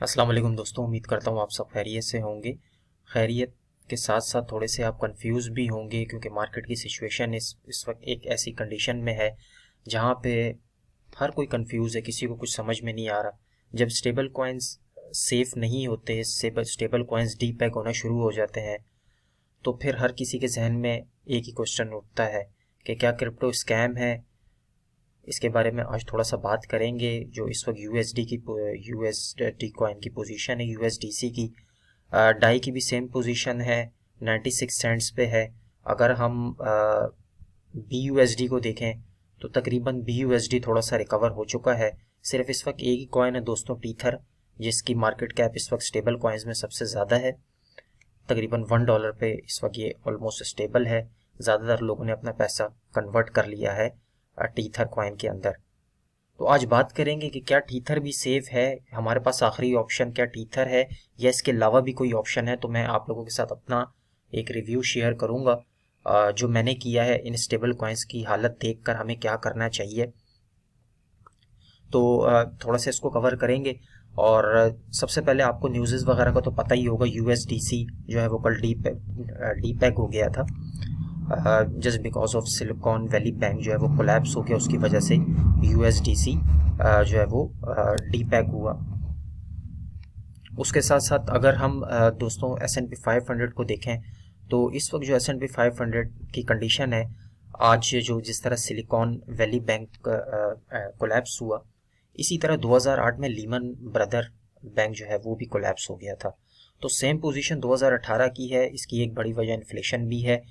अस्सलाम वालेकुम दोस्तों, उम्मीद करता हूँ आप सब खैरियत से होंगे। खैरियत के साथ साथ थोड़े से आप कंफ्यूज भी होंगे क्योंकि मार्केट की सिचुएशन इस वक्त एक ऐसी कंडीशन में है जहाँ पे हर कोई कंफ्यूज है, किसी को कुछ समझ में नहीं आ रहा। जब स्टेबल कॉइन्स सेफ नहीं होते, स्टेबल कॉइन्स डीपैग होना शुरू हो जाते हैं, तो फिर हर किसी के जहन में एक ही क्वेश्चन उठता है कि क्या क्रिप्टो स्कैम है। इसके बारे में आज थोड़ा सा बात करेंगे। जो इस वक्त यूएसडी कॉइन की पोजीशन है, यूएसडीसी की, डाई की भी सेम पोजीशन है, 96 सेंट्स पे है। अगर हम बी यूएसडी को देखें तो तकरीबन बी यूएसडी थोड़ा सा रिकवर हो चुका है। सिर्फ इस वक्त एक ही कॉइन है दोस्तों, टीथर, जिसकी मार्केट कैप इस वक्त स्टेबल कॉइन्स में सबसे ज़्यादा है। तकरीबन $1 पे इस वक्त ये ऑलमोस्ट स्टेबल है। ज़्यादातर लोगों ने अपना पैसा कन्वर्ट कर लिया है टीथर कॉइन के अंदर। तो आज बात करेंगे कि क्या टीथर भी सेफ है, हमारे पास आखिरी ऑप्शन क्या टीथर है या इसके अलावा भी कोई ऑप्शन है। तो मैं आप लोगों के साथ अपना एक रिव्यू शेयर करूंगा जो मैंने किया है इन स्टेबल कॉइन्स की हालत देखकर हमें क्या करना चाहिए। तो थोड़ा सा इसको कवर करेंगे। और सबसे पहले आपको न्यूज़ वगैरह का तो पता ही होगा, यूएसडीसी जो है वो कल डीपैग हो गया था just because of silicon valley bank जो है वो कोलैप्स हो गया, उसकी वजह से यूएसडीसी जो है वो डीपैग हुआ। उसके साथ साथ अगर हम दोस्तों S&P 500 को देखें तो इस वक्त जो S&P 500 की कंडीशन है, आज जो जिस तरह सिलिकॉन वैली बैंक कोलैप्स हुआ, इसी तरह 2008 में लीमन ब्रदर बैंक जो है वो भी कोलैप्स हो गया था। तो सेम पोजीशन 2018 की है। इसकी एक बड़ी वजह इन्फ्लेशन भी है।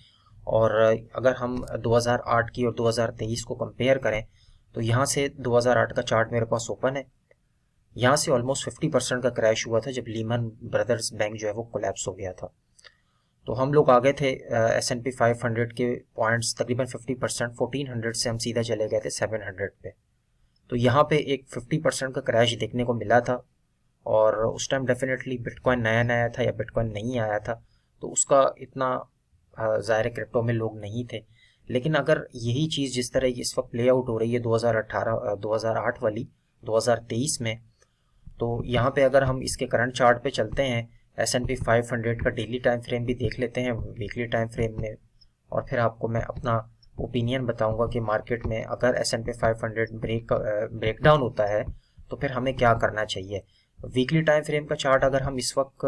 और अगर हम 2008 की और 2023 को कंपेयर करें तो यहाँ से 2008 का चार्ट मेरे पास ओपन है। यहाँ से ऑलमोस्ट 50% का क्रैश हुआ था जब लीमन ब्रदर्स बैंक जो है वो कोलैप्स हो गया था। तो हम लोग आ गए थे S&P 500 के पॉइंट्स तकरीबन 50%, 1400 से हम सीधा चले गए थे 700 पे। तो यहाँ पे एक 50% का क्रैश देखने को मिला था। और उस टाइम डेफिनेटली बिटकॉइन नया नया था या बिटकॉइन नहीं आया था, तो उसका इतना ज़ाहिर क्रिप्टो में लोग नहीं थे। लेकिन अगर यही चीज़ जिस तरह इस वक्त प्ले आउट हो रही है 2008 वाली 2023 में, तो यहाँ पे अगर हम इसके करंट चार्ट पे चलते हैं, S&P 500 का डेली टाइम फ्रेम भी देख लेते हैं, वीकली टाइम फ्रेम में, और फिर आपको मैं अपना ओपिनियन बताऊंगा कि मार्केट में अगर S&P 500 ब्रेक डाउन होता है तो फिर हमें क्या करना चाहिए। वीकली टाइम फ्रेम का चार्ट अगर हम इस वक्त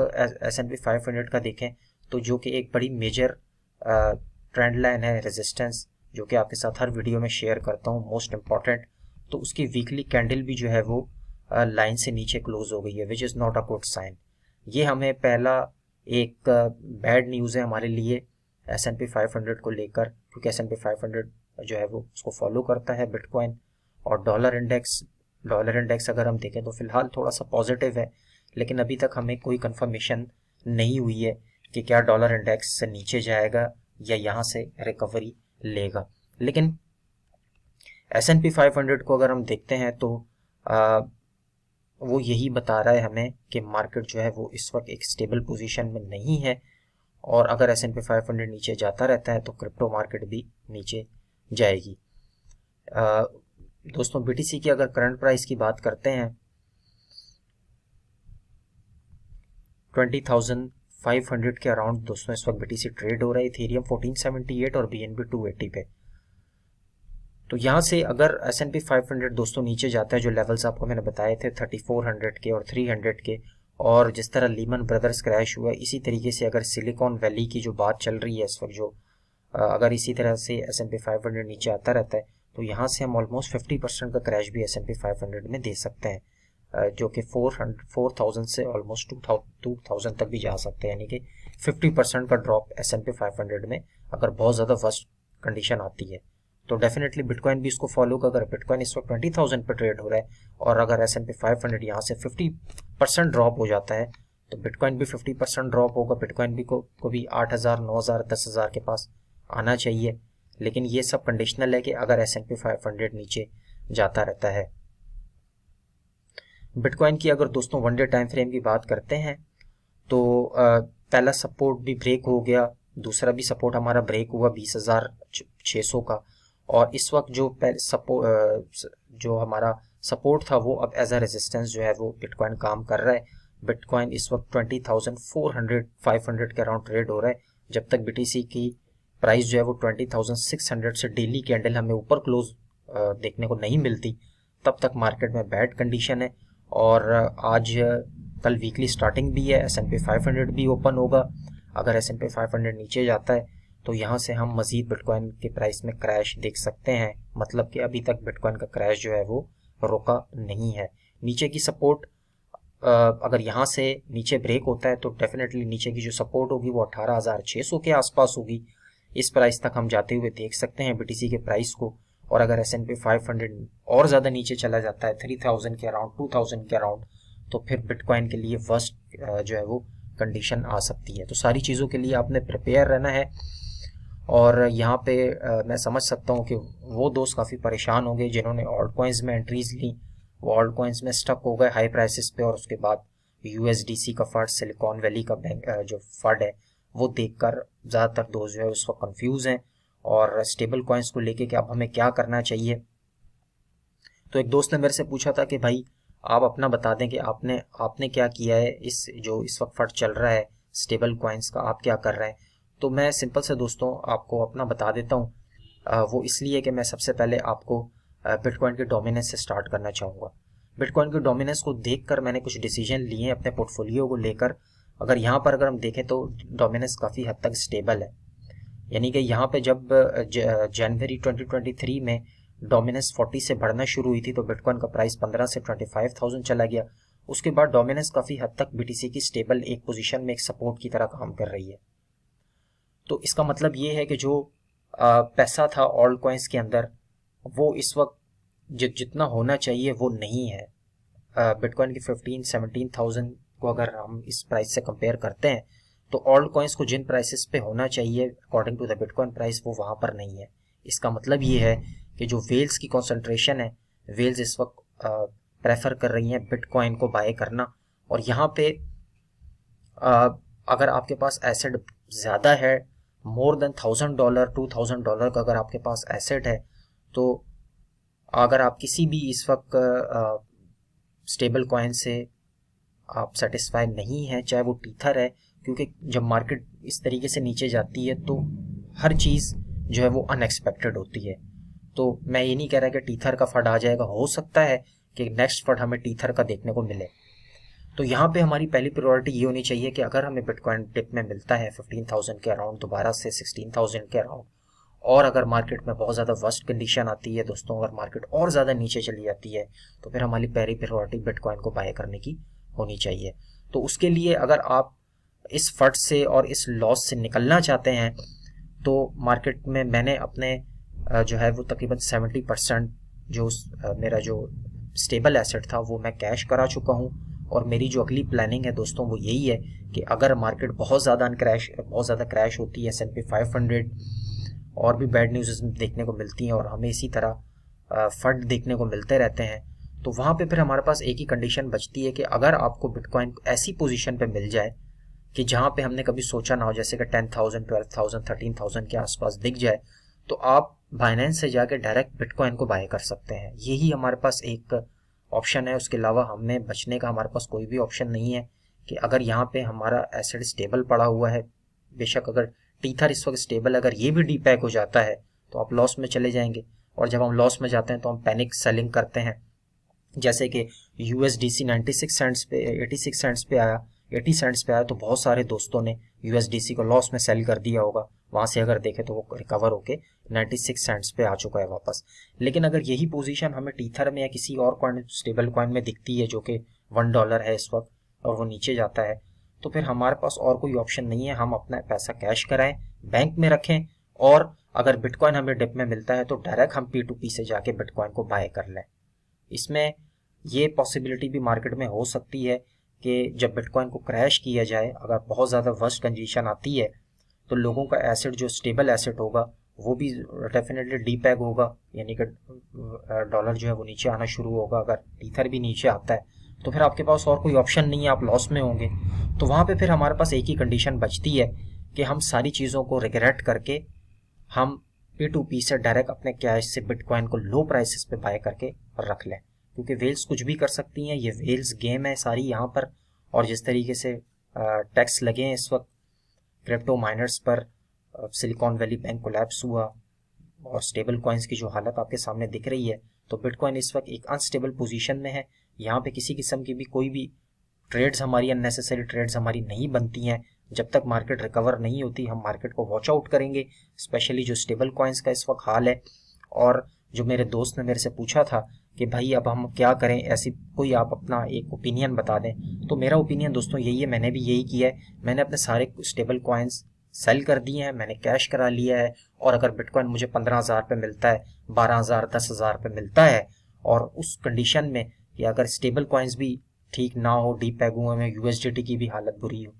S&P 500 का देखें तो जो कि एक बड़ी मेजर ट्रेंड लाइन है, रेजिस्टेंस, जो कि आपके साथ हर वीडियो में शेयर करता हूँ, मोस्ट इम्पॉर्टेंट। तो उसकी वीकली कैंडल भी जो है वो लाइन से नीचे क्लोज हो गई है, which is not a good sign. ये हमें पहला एक बैड न्यूज़ है हमारे लिए S&P 500 को लेकर, क्योंकि S&P 500 जो है वो उसको फॉलो करता है बिटकॉइन। और डॉलर इंडेक्स अगर हम देखें तो फिलहाल थोड़ा सा पॉजिटिव है, लेकिन अभी तक हमें कोई कंफर्मेशन नहीं हुई है कि क्या डॉलर इंडेक्स से नीचे जाएगा या यहाँ से रिकवरी लेगा। लेकिन S&P 500 को अगर हम देखते हैं तो वो यही बता रहा है हमें कि मार्केट जो है वो इस वक्त एक स्टेबल पोजीशन में नहीं है। और अगर S&P 500 नीचे जाता रहता है तो क्रिप्टो मार्केट भी नीचे जाएगी। दोस्तों, BTC की अगर करंट प्राइस की बात करते हैं, 20,500 के अराउंड दोस्तों इस वक्त BTC ट्रेड हो रहा है। इथेरियम 1478 और BNB 280 पे। तो यहाँ से अगर S&P 500 दोस्तों नीचे जाता है, जो लेवल्स आपको मैंने बताए थे 3400 के और 300 के, और जिस तरह लीमन ब्रदर्स क्रैश हुआ, इसी तरीके से अगर सिलिकॉन वैली की जो बात चल रही है इस वक्त, जो अगर इसी तरह से S&P 500 नीचे आता रहता है तो यहाँ से हम ऑलमोस्ट 50% का क्रैश भी S&P 500 में दे सकते हैं, जो कि 4000 से ऑलमोस्ट 2000 तक भी जा सकते हैं। यानी कि 50% का ड्रॉप S&P 500 में अगर बहुत ज़्यादा वर्स्ट कंडीशन आती है। तो डेफिनेटली बिटकॉइन भी इसको फॉलो कर, अगर बिटकॉइन इस वक्त 20,000 पे ट्रेड हो रहा है और अगर S&P 500 यहाँ से 50% ड्रॉप हो जाता है तो बिटकॉइन भी 50% ड्रॉप होगा। बिटकॉइन भी को भी 8,000, 9,000, 10,000 के पास आना चाहिए। लेकिन ये सब कंडीशनल है कि अगर S&P 500 नीचे जाता रहता है। बिटकॉइन की अगर दोस्तों वन डे टाइम फ्रेम की बात करते हैं तो पहला सपोर्ट भी ब्रेक हो गया, दूसरा भी सपोर्ट हमारा ब्रेक हुआ 20,600 का। और इस वक्त जो हमारा सपोर्ट था वो अब एज अ रेजिस्टेंस जो है वो बिटकॉइन काम कर रहा है। बिटकॉइन इस वक्त 20,400 500 के अराउंड ट्रेड हो रहा है। जब तक बीटीसी की प्राइस जो है वो 20,600 से डेली कैंडल हमें ऊपर क्लोज देखने को नहीं मिलती, तब तक मार्केट में बैड कंडीशन है। और आज कल वीकली स्टार्टिंग भी है, S&P 500 भी ओपन होगा। अगर S&P 500 नीचे जाता है तो यहाँ से हम मज़ीद बिटकॉइन के प्राइस में क्रैश देख सकते हैं। मतलब कि अभी तक बिटकॉइन का क्रैश जो है वो रुका नहीं है। नीचे की सपोर्ट अगर यहाँ से नीचे ब्रेक होता है तो डेफिनेटली नीचे की जो सपोर्ट होगी वो 18,600 के आसपास होगी। इस प्राइस तक हम जाते हुए देख सकते हैं बीटीसी के प्राइस को। और अगर S&P 500 और ज़्यादा नीचे चला जाता है 3,000 के अराउंड, 2,000 के अराउंड, तो फिर बिटकॉइन के लिए वर्स्ट जो है वो कंडीशन आ सकती है। तो सारी चीज़ों के लिए आपने प्रिपेयर रहना है। और यहाँ पे मैं समझ सकता हूँ कि वो दोस्त काफ़ी परेशान होंगे जिन्होंने ऑल्ट कॉइन्स में एंट्रीज ली, वो ऑल्ट कॉइन्स में स्टक हो गए हाई प्राइसेस पे, और उसके बाद USDC का फंड, सिलिकॉन वैली का बैंक जो फंड है वो देखकर ज़्यादातर दोस्त जो है उस वक्त कन्फ्यूज़ हैं और स्टेबल कॉइन्स को लेके कि अब हमें क्या करना चाहिए। तो एक दोस्त ने मेरे से पूछा था कि भाई आप अपना बता दें कि आपने क्या किया है, इस जो इस वक्त फंड चल रहा है स्टेबल कॉइन्स का, आप क्या कर रहे हैं। तो मैं सिंपल से दोस्तों आपको अपना बता देता हूँ। वो इसलिए कि मैं सबसे पहले आपको बिटकॉइन के डोमिनेंस से स्टार्ट करना चाहूँगा। बिटकॉइन के डोमिनेंस को देखकर मैंने कुछ डिसीजन लिए हैं अपने पोर्टफोलियो को लेकर। अगर यहाँ पर अगर हम देखें तो डोमिनेंस काफ़ी हद तक स्टेबल है। यानी कि यहाँ पे जब जनवरी 2023 में डोमिनेंस 40 से बढ़ना शुरू हुई थी तो बिटकॉइन का प्राइस 15 से 25,000 चला गया। उसके बाद डोमिनेंस काफ़ी हद तक बीटीसी की स्टेबल एक पोजीशन में एक सपोर्ट की तरह काम कर रही है। तो इसका मतलब ये है कि जो पैसा था ऑल्ट कॉइन्स के अंदर वो इस वक्त जितना होना चाहिए वो नहीं है। बिटकॉइन की 15-17,000 को अगर हम इस प्राइस से कंपेयर करते हैं तो ऑल्ट कॉइन्स को जिन प्राइसेस पे होना चाहिए according to the bitcoin price वो वहाँ पर नहीं है। इसका मतलब ये है कि जो वेल्स की कॉन्सेंट्रेशन है, वेल्स इस वक्त प्रेफर कर रही हैं बिटकॉइन को बाय करना। और यहाँ पे अगर आपके पास एसेट ज़्यादा है, मोर देन $1,000 $2,000 का अगर आपके पास एसेट है, तो अगर आप किसी भी इस वक्त स्टेबल कॉइन से आप सेटिस्फाई नहीं है, चाहे वो टीथर है, क्योंकि जब मार्केट इस तरीके से नीचे जाती है तो हर चीज़ जो है वो अनएक्सपेक्टेड होती है। तो मैं ये नहीं कह रहा कि टीथर का फंड आ जाएगा, हो सकता है कि नेक्स्ट फंड हमें टीथर का देखने को मिले। तो यहाँ पे हमारी पहली प्रायोरिटी ये होनी चाहिए कि अगर हमें बिटकॉइन डिप में मिलता है 15,000 के अराउंड, दोबारा से 16,000 के अराउंड, और अगर मार्केट में बहुत ज़्यादा वर्स्ट कंडीशन आती है दोस्तों, अगर मार्केट और ज़्यादा नीचे चली जाती है तो फिर हमारी पहली प्रायोरिटी बिटकॉइन को बाय करने की होनी चाहिए। तो उसके लिए अगर आप इस फंड से और इस लॉस से निकलना चाहते हैं तो मार्केट में मैंने अपने जो है वो तकरीबन 70% जो मेरा जो स्टेबल एसेट था वो मैं कैश करा चुका हूँ। और मेरी जो अगली प्लानिंग है दोस्तों वो यही है कि अगर मार्केट बहुत ज़्यादा क्रैश होती है, S&P 500 और भी बैड न्यूज़ देखने को मिलती हैं और हमें इसी तरह फंड देखने को मिलते रहते हैं, तो वहाँ पे फिर हमारे पास एक ही कंडीशन बचती है कि अगर आपको बिटकॉइन ऐसी पोजीशन पे मिल जाए कि जहाँ पे हमने कभी सोचा ना हो, जैसे कि 10,000 12,000 13,000 के आसपास दिख जाए, तो आप बाइनेंस से जाके डायरेक्ट बिटकॉइन को बाय कर सकते हैं। यही हमारे पास एक ऑप्शन है। उसके अलावा हमें बचने का हमारे पास कोई भी ऑप्शन नहीं है कि अगर यहाँ पे हमारा एसेट स्टेबल पड़ा हुआ है, बेशक अगर टीथर इस वक्त स्टेबल, अगर ये भी डीपैक हो जाता है तो आप लॉस में चले जाएंगे। और जब हम लॉस में जाते हैं तो हम पैनिक सेलिंग करते हैं, जैसे कि USDC 96 सेंट्स पे 86 सेंट्स पे आया, 80 सेंट्स पे आया, तो बहुत सारे दोस्तों ने USDC को लॉस में सेल कर दिया होगा। वहाँ से अगर देखें तो वो रिकवर होके 96 सेंट्स पे आ चुका है वापस। लेकिन अगर यही पोजीशन हमें टीथर में या किसी और कॉइन, स्टेबल कॉइन में दिखती है जो कि $1 है इस वक्त, और वो नीचे जाता है, तो फिर हमारे पास और कोई ऑप्शन नहीं है। हम अपना पैसा कैश कराएं, बैंक में रखें, और अगर बिटकॉइन हमें डिप में मिलता है तो डायरेक्ट हम P2P से जाके बिटकॉइन को बाय कर लें। इसमें ये पॉसिबिलिटी भी मार्केट में हो सकती है कि जब बिटकॉइन को क्रैश किया जाए, अगर बहुत ज़्यादा वर्स्ट कंडीशन आती है, तो लोगों का एसेट जो स्टेबल एसेट होगा वो भी डेफिनेटली डीपैग होगा, यानी कि डॉलर जो है वो नीचे आना शुरू होगा। अगर ईथर भी नीचे आता है तो फिर आपके पास और कोई ऑप्शन नहीं है, आप लॉस में होंगे। तो वहाँ पे फिर हमारे पास एक ही कंडीशन बचती है कि हम सारी चीज़ों को रिग्रेट करके हम P2P से डायरेक्ट अपने कैश से बिटकॉइन को लो प्राइसेस पे बाय करके रख लें, क्योंकि वेल्स कुछ भी कर सकती हैं। ये वेल्स गेम है सारी यहाँ पर, और जिस तरीके से टैक्स लगे हैं इस वक्त क्रिप्टो माइनर्स पर, सिलिकॉन वैली बैंक कोलैप्स हुआ और स्टेबल कॉइन्स की जो हालत आपके सामने दिख रही है, तो बिटकॉइन इस वक्त एक अनस्टेबल पोजीशन में है। यहाँ पे किसी किस्म की भी कोई भी ट्रेड्स हमारी, अननेसेसरी ट्रेड्स हमारी नहीं बनती हैं। जब तक मार्केट रिकवर नहीं होती हम मार्केट को वॉच आउट करेंगे, स्पेशली जो स्टेबल कॉइन्स का इस वक्त हाल है। और जो मेरे दोस्त ने मेरे से पूछा था कि भाई अब हम क्या करें, ऐसी कोई आप अपना एक ओपिनियन बता दें, तो मेरा ओपिनियन दोस्तों यही है, मैंने भी यही किया है। मैंने अपने सारे स्टेबल कॉइन्स सेल कर दिए हैं, मैंने कैश करा लिया है। और अगर बिटकॉइन मुझे 15,000 पे मिलता है, 12,000, 10,000 पे मिलता है, और उस कंडीशन में कि अगर स्टेबल कॉइन्स भी ठीक ना हो, डीपेग हुए में यूएसडीटी की भी हालत बुरी हो,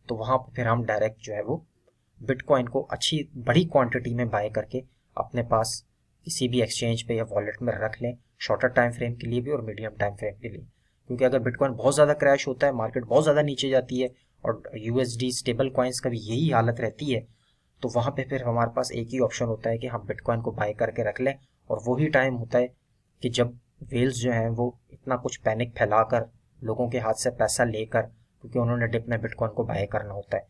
तो वहाँ पर फिर हम डायरेक्ट जो है वो बिटकॉइन को अच्छी बड़ी क्वांटिटी में बाय करके अपने पास किसी भी एक्सचेंज पे या वॉलेट में रख लें, शॉर्टर टाइम फ्रेम के लिए भी और मीडियम टाइम फ्रेम के लिए। क्योंकि अगर बिटकॉइन बहुत ज़्यादा क्रैश होता है, मार्केट बहुत ज़्यादा नीचे जाती है और यूएसडी स्टेबल कॉइन्स का भी यही हालत रहती है, तो वहाँ पे फिर हमारे पास एक ही ऑप्शन होता है कि हम बिटकॉइन को बाय करके रख लें। और वही टाइम होता है कि जब वेल्स जो हैं वो इतना कुछ पैनिक फैलाकर लोगों के हाथ से पैसा लेकर, क्योंकि उन्होंने डिप में बिटकॉइन को बाय करना होता है।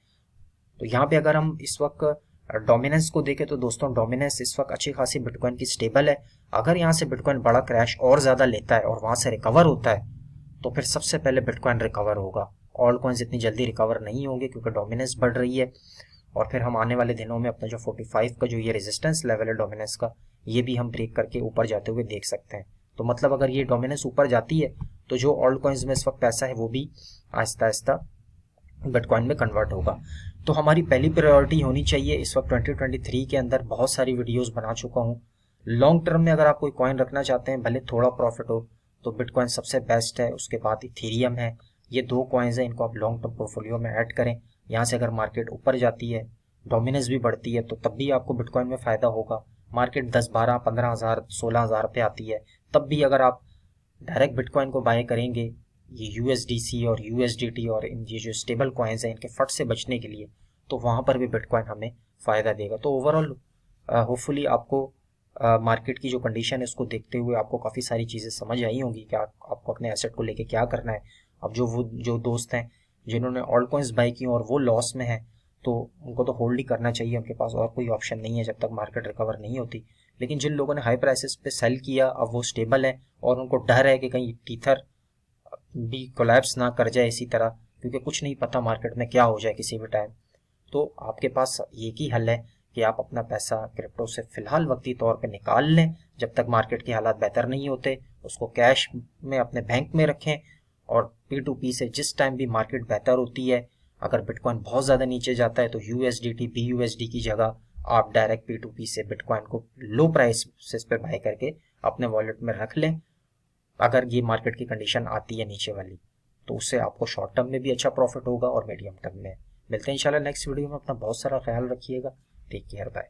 तो यहाँ पे अगर हम इस वक्त डोमिनेंस को देखें तो दोस्तों डोमिनेंस इस वक्त अच्छी खासी बिटकॉइन की स्टेबल है। अगर यहाँ से बिटकॉइन बड़ा क्रैश और ज़्यादा लेता है और वहाँ से रिकवर होता है, तो फिर सबसे पहले बिटकॉइन रिकवर होगा। ऑल्ट कॉइन्स इतनी जल्दी रिकवर नहीं होंगे क्योंकि डोमिनेंस बढ़ रही है। और फिर हम आने वाले दिनों में अपना जो 45 का जो ये रेजिस्टेंस लेवल है डोमिनेंस का, ये भी हम ब्रेक करके ऊपर जाते हुए देख सकते हैं। तो मतलब अगर ये डोमिनेंस ऊपर जाती है तो जो ऑल्ट कॉइन्स में इस वक्त पैसा है वो भी आहिस्ता आहिस्ता बिटकॉइन में कन्वर्ट होगा। तो हमारी पहली प्रायोरिटी होनी चाहिए इस वक्त 2023 के अंदर, बहुत सारी वीडियोस बना चुका हूँ। लॉन्ग टर्म में अगर आप कोई कॉइन रखना चाहते हैं, भले थोड़ा प्रॉफिट हो, तो बिटकॉइन सबसे बेस्ट है। उसके बाद इथेरियम है। ये दो कॉइन्स हैं, इनको आप लॉन्ग टर्म पोर्टफोलियो में ऐड करें। यहाँ से अगर मार्केट ऊपर जाती है, डोमिनेंस भी बढ़ती है, तो तब भी आपको बिटकॉइन में फ़ायदा होगा। मार्केट 10, 12, 15,000, 16,000 पे आती है, तब भी अगर आप डायरेक्ट बिटकॉइन को बाय करेंगे, ये यूएसडीसी और यूएसडीटी और इन ये जो स्टेबल कॉइन्स हैं इनके फट से बचने के लिए, तो वहाँ पर भी बिटकॉइन हमें फ़ायदा देगा। तो ओवरऑल होपफुली आपको मार्केट की जो कंडीशन है उसको देखते हुए आपको काफ़ी सारी चीज़ें समझ आई होंगी कि आपको अपने एसेट को लेके क्या करना है। अब जो दोस्त हैं जिन्होंने ऑल्ट कॉइन्स बाई की और वो लॉस में है, तो उनको तो होल्ड ही करना चाहिए, उनके पास और कोई ऑप्शन नहीं है जब तक मार्केट रिकवर नहीं होती। लेकिन जिन लोगों ने हाई प्राइसेस पे सेल किया, अब वो स्टेबल है और उनको डर है कि कहीं टीथर भी कोलैप्स ना कर जाए इसी तरह, क्योंकि कुछ नहीं पता मार्केट में क्या हो जाए किसी भी टाइम, तो आपके पास एक ही हल है कि आप अपना पैसा क्रिप्टो से फिलहाल वक्ती तौर पे निकाल लें। जब तक मार्केट के हालात बेहतर नहीं होते उसको कैश में अपने बैंक में रखें, और P2P से जिस टाइम भी मार्केट बेहतर होती है, अगर बिटकॉइन बहुत ज़्यादा नीचे जाता है तो USDT BUSD की जगह आप डायरेक्ट P2P से बिटकॉइन को लो प्राइस पे बाय करके अपने वॉलेट में रख लें। अगर ये मार्केट की कंडीशन आती है नीचे वाली, तो उससे आपको शॉर्ट टर्म में भी अच्छा प्रॉफिट होगा और मीडियम टर्म में। मिलते हैं इंशाल्लाह नेक्स्ट वीडियो में। अपना बहुत सारा ख्याल रखिएगा। Take care, bye.